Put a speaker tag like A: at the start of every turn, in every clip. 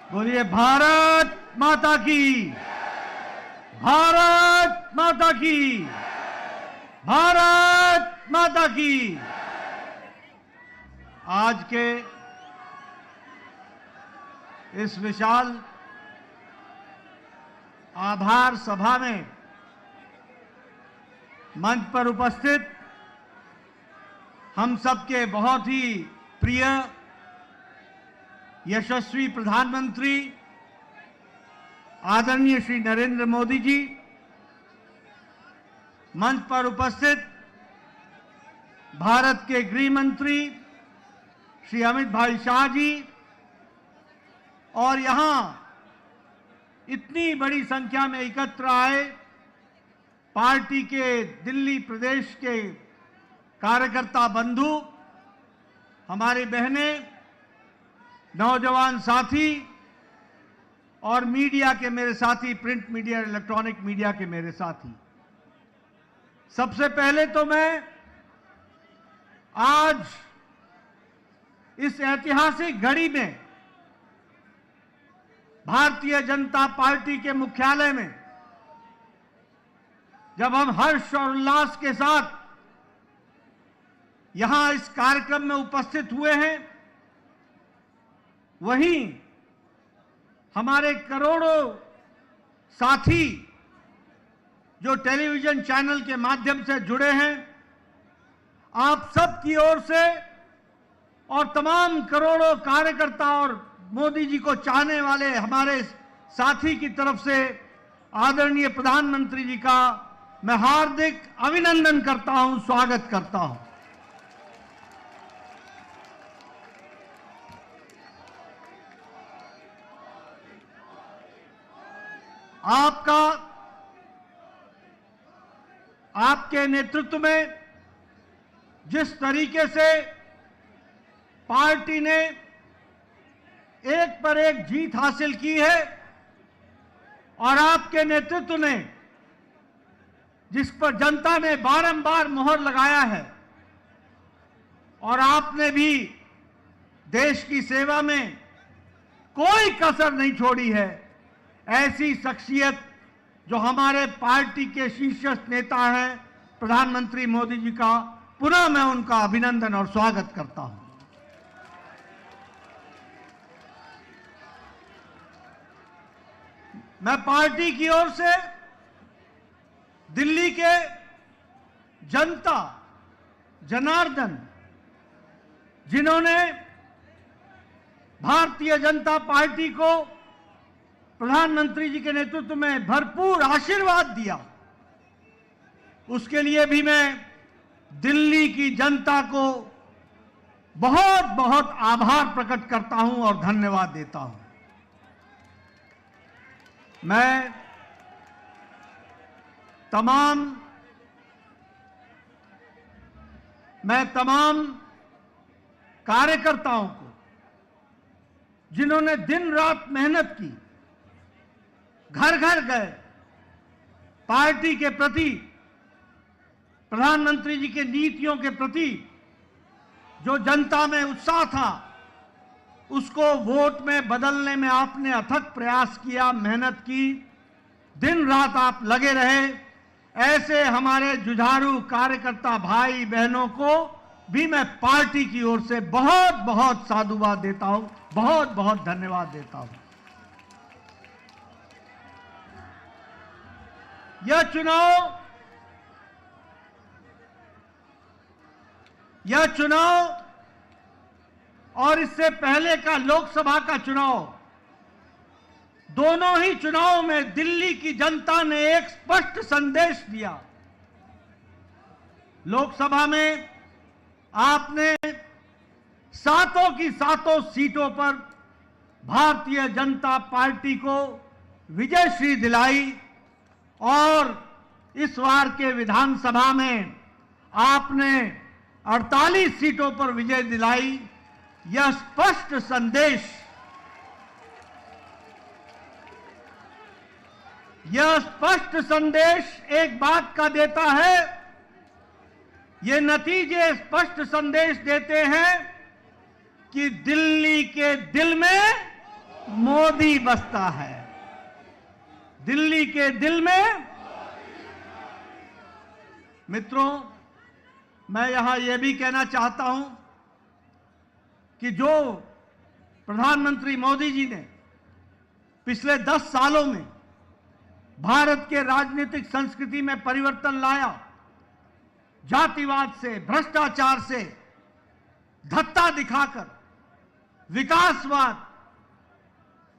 A: बोलिए भारत माता की, भारत माता की, भारत माता की। आज के इस विशाल आभार सभा में मंच पर उपस्थित हम सबके बहुत ही प्रिय यशस्वी प्रधानमंत्री आदरणीय श्री नरेंद्र मोदी जी, मंच पर उपस्थित भारत के गृह मंत्री श्री अमित भाई शाह जी और यहां इतनी बड़ी संख्या में एकत्र आए पार्टी के दिल्ली प्रदेश के कार्यकर्ता बंधु, हमारी बहनें, नौजवान साथी और मीडिया के मेरे साथी, प्रिंट मीडिया, इलेक्ट्रॉनिक मीडिया के मेरे साथी। सबसे पहले तो मैं आज इस ऐतिहासिक घड़ी में भारतीय जनता पार्टी के मुख्यालय में जब हम हर्ष और उल्लास के साथ यहां इस कार्यक्रम में उपस्थित हुए हैं, वहीं हमारे करोड़ों साथी जो टेलीविजन चैनल के माध्यम से जुड़े हैं, आप सब की ओर से और तमाम करोड़ों कार्यकर्ता और मोदी जी को चाहने वाले हमारे साथी की तरफ से आदरणीय प्रधानमंत्री जी का मैं हार्दिक अभिनंदन करता हूं, स्वागत करता हूं। आपके नेतृत्व में जिस तरीके से पार्टी ने एक पर एक जीत हासिल की है और आपके नेतृत्व ने जिस पर जनता ने बारंबार मोहर लगाया है और आपने भी देश की सेवा में कोई कसर नहीं छोड़ी है, ऐसी शख्सियत जो हमारे पार्टी के शीर्षस्थ नेता हैं प्रधानमंत्री मोदी जी का पुनः मैं उनका अभिनंदन और स्वागत करता हूं। मैं पार्टी की ओर से दिल्ली के जनता जनार्दन, जिन्होंने भारतीय जनता पार्टी को प्रधानमंत्री जी के नेतृत्व में भरपूर आशीर्वाद दिया, उसके लिए भी मैं दिल्ली की जनता को बहुत बहुत आभार प्रकट करता हूं और धन्यवाद देता हूं। मैं तमाम कार्यकर्ताओं को जिन्होंने दिन रात मेहनत की, घर घर गए, पार्टी के प्रति, प्रधानमंत्री जी के नीतियों के प्रति जो जनता में उत्साह था, उसको वोट में बदलने में आपने अथक प्रयास किया, मेहनत की, दिन रात आप लगे रहे। ऐसे हमारे जुझारू कार्यकर्ता भाई बहनों को भी मैं पार्टी की ओर से बहुत बहुत साधुवाद देता हूं, बहुत बहुत धन्यवाद देता हूं। यह चुनाव और इससे पहले का लोकसभा का चुनाव, दोनों ही चुनाव में दिल्ली की जनता ने एक स्पष्ट संदेश दिया। लोकसभा में आपने सातों की सातों सीटों पर भारतीय जनता पार्टी को विजयश्री दिलाई और इस बार के विधानसभा में आपने 48 सीटों पर विजय दिलाई। यह स्पष्ट संदेश एक बात का देता है, ये नतीजे स्पष्ट संदेश देते हैं कि दिल्ली के दिल में मोदी बसता है। दिल्ली के दिल में। मित्रों, मैं यहां यह भी कहना चाहता हूं कि जो प्रधानमंत्री मोदी जी ने पिछले 10 सालों में भारत के राजनीतिक संस्कृति में परिवर्तन लाया, जातिवाद से, भ्रष्टाचार से धत्ता दिखाकर विकासवाद,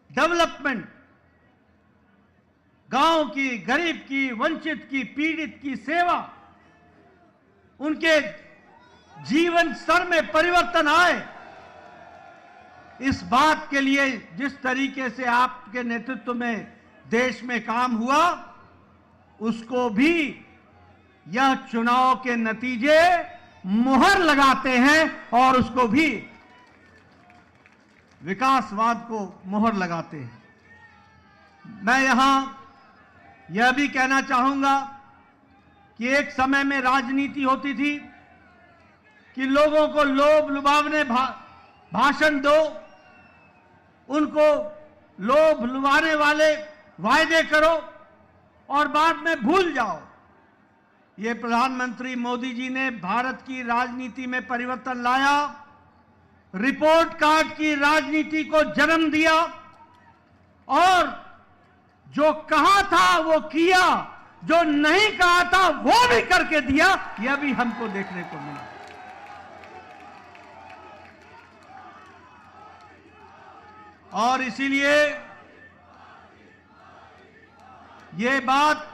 A: डेवलपमेंट, गांव की, गरीब की, वंचित की, पीड़ित की सेवा, उनके जीवन स्तर में परिवर्तन आए, इस बात के लिए जिस तरीके से आपके नेतृत्व में देश में काम हुआ, उसको भी यह चुनाव के नतीजे मुहर लगाते हैं और उसको भी विकासवाद को मुहर लगाते हैं। मैं यहां यह भी कहना चाहूंगा कि एक समय में राजनीति होती थी कि लोगों को लोभ लुभावने भाषण दो, उनको लोभ लुभाने वाले वायदे करो और बाद में भूल जाओ। ये प्रधानमंत्री मोदी जी ने भारत की राजनीति में परिवर्तन लाया, रिपोर्ट कार्ड की राजनीति को जन्म दिया और जो कहा था वो किया, जो नहीं कहा था वो भी करके दिया। यह भी हमको देखने को मिला। और इसीलिए ये बात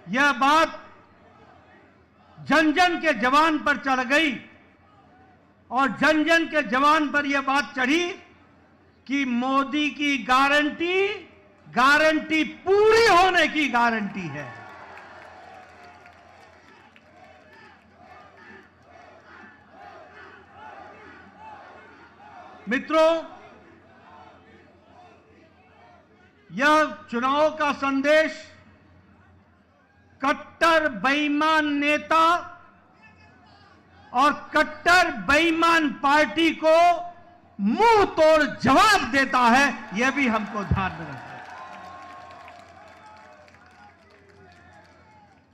A: यह बात जन जन के जवान पर चढ़ गई और जन जन के जवान पर यह बात चढ़ी कि मोदी की गारंटी पूरी होने की गारंटी है। मित्रों, यह चुनाव का संदेश कट्टर बेईमान नेता और कट्टर बेईमान पार्टी को मुंह तोड़ जवाब देता है। यह भी हमको ध्यान में रखना है।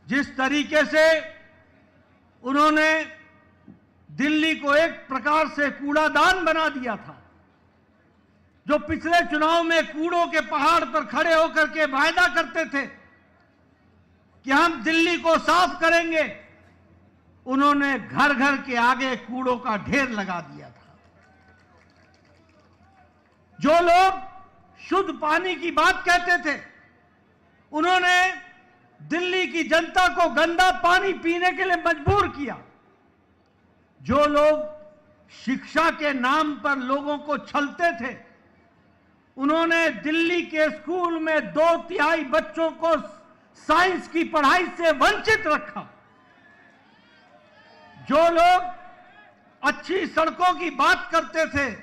A: जिस तरीके से उन्होंने दिल्ली को एक प्रकार से कूड़ादान बना दिया था, जो पिछले चुनाव में कूड़ों के पहाड़ पर खड़े होकर के वायदा करते थे कि हम दिल्ली को साफ करेंगे, उन्होंने घर घर के आगे कूड़ों का ढेर लगा दिया था। जो लोग शुद्ध पानी की बात कहते थे, उन्होंने दिल्ली की जनता को गंदा पानी पीने के लिए मजबूर किया। जो लोग शिक्षा के नाम पर लोगों को छलते थे, उन्होंने दिल्ली के स्कूल में 2/3 बच्चों को साइंस की पढ़ाई से वंचित रखा। जो लोग अच्छी सड़कों की बात करते थे,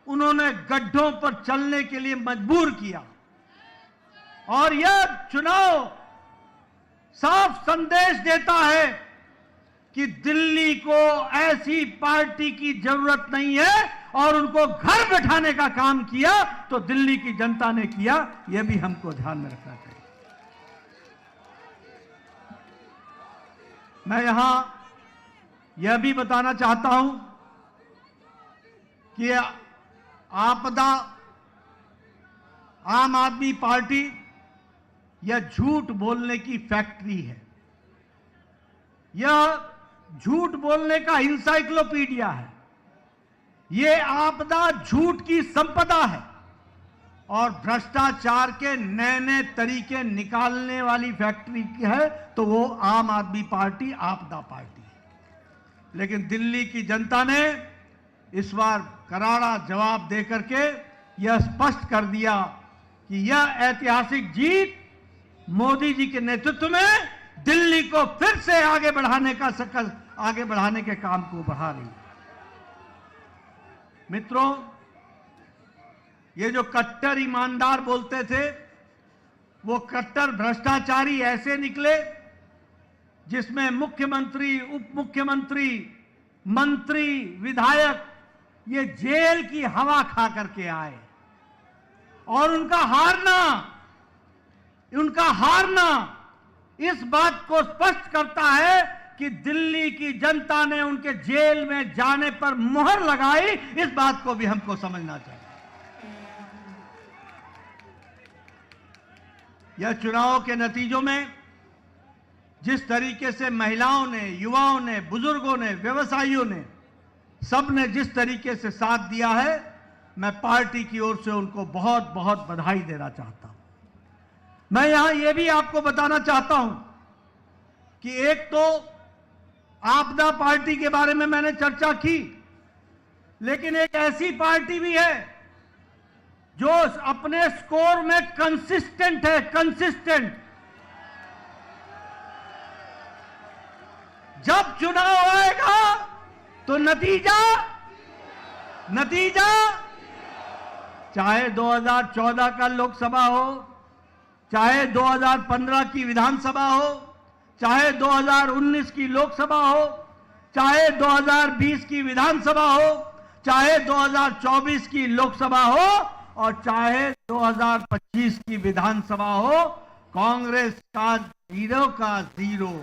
A: उन्होंने गड्ढों पर चलने के लिए मजबूर किया। और यह चुनाव साफ संदेश देता है कि दिल्ली को ऐसी पार्टी की जरूरत नहीं है और उनको घर बैठाने का काम किया तो दिल्ली की जनता ने किया। यह भी हमको ध्यान में रखना चाहिए। मैं यहां यह भी बताना चाहता हूं कि आपदा आम आदमी पार्टी यह झूठ बोलने की फैक्ट्री है। यह झूठ बोलने का इंसाइक्लोपीडिया है। यह आपदा झूठ की संपदा है और भ्रष्टाचार के नए नए तरीके निकालने वाली फैक्ट्री है तो वो आम आदमी पार्टी आपदा पार्टी है। लेकिन दिल्ली की जनता ने इस बार करारा जवाब देकर के यह स्पष्ट कर दिया कि यह ऐतिहासिक जीत मोदी जी के नेतृत्व में दिल्ली को फिर से आगे बढ़ाने के काम को बढ़ा रही है। मित्रों, ये जो कट्टर ईमानदार बोलते थे, वो कट्टर भ्रष्टाचारी ऐसे निकले जिसमें मुख्यमंत्री, उप मुख्यमंत्री, मंत्री, विधायक ये जेल की हवा खा करके आए और उनका हारना इस बात को स्पष्ट करता है कि दिल्ली की जनता ने उनके जेल में जाने पर मुहर लगाई। इस बात को भी हमको समझना चाहिए। यह चुनाव के नतीजों में जिस तरीके से महिलाओं ने, युवाओं ने, बुजुर्गों ने, व्यवसायियों ने, सबने जिस तरीके से साथ दिया है, मैं पार्टी की ओर से उनको बहुत बहुत बधाई देना चाहता हूं। मैं यहां यह भी आपको बताना चाहता हूं कि एक तो आपदा पार्टी के बारे में मैंने चर्चा की, लेकिन एक ऐसी पार्टी भी है जो अपने स्कोर में कंसिस्टेंट है। जब चुनाव आएगा तो नतीजा चाहे 2014 का लोकसभा हो, चाहे 2015 की विधानसभा हो, चाहे 2019 की लोकसभा हो, चाहे 2020 की विधानसभा हो, चाहे 2024 की लोकसभा हो और चाहे 2025 की विधानसभा हो, कांग्रेस का जीरो।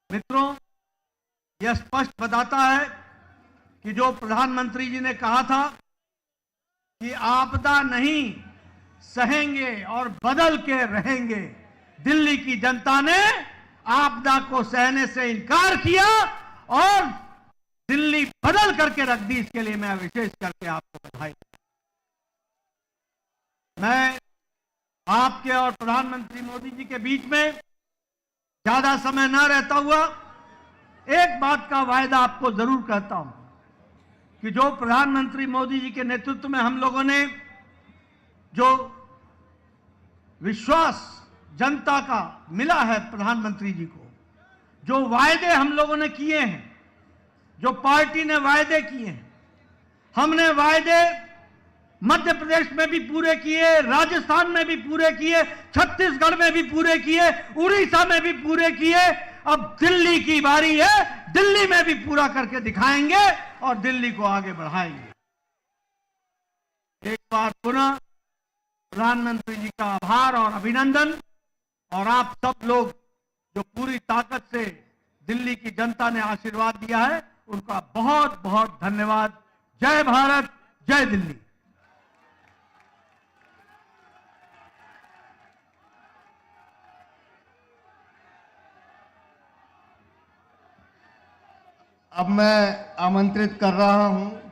A: मित्रों, यह स्पष्ट बताता है कि जो प्रधानमंत्री जी ने कहा था कि आपदा नहीं सहेंगे और बदल के रहेंगे, दिल्ली की जनता ने आपदा को सहने से इनकार किया और दिल्ली बदल करके रख दी। इसके लिए मैं विशेष करके आपको बधाई। मैं आपके और प्रधानमंत्री मोदी जी के बीच में ज्यादा समय न रहता हुआ एक बात का वायदा आपको जरूर कहता हूं कि जो प्रधानमंत्री मोदी जी के नेतृत्व में हम लोगों ने जो विश्वास जनता का मिला है, प्रधानमंत्री जी को जो वायदे हम लोगों ने किए हैं, जो पार्टी ने वायदे किए हैं, हमने वायदे मध्य प्रदेश में भी पूरे किए, राजस्थान में भी पूरे किए, छत्तीसगढ़ में भी पूरे किए, उड़ीसा में भी पूरे किए। अब दिल्ली की बारी है, दिल्ली में भी पूरा करके दिखाएंगे और दिल्ली को आगे बढ़ाएंगे। एक बार पुनः प्रधानमंत्री जी का आभार और अभिनंदन, और आप सब लोग जो पूरी ताकत से दिल्ली की जनता ने आशीर्वाद दिया है, उनका बहुत बहुत धन्यवाद। जय भारत, जय दिल्ली।
B: अब मैं आमंत्रित कर रहा हूं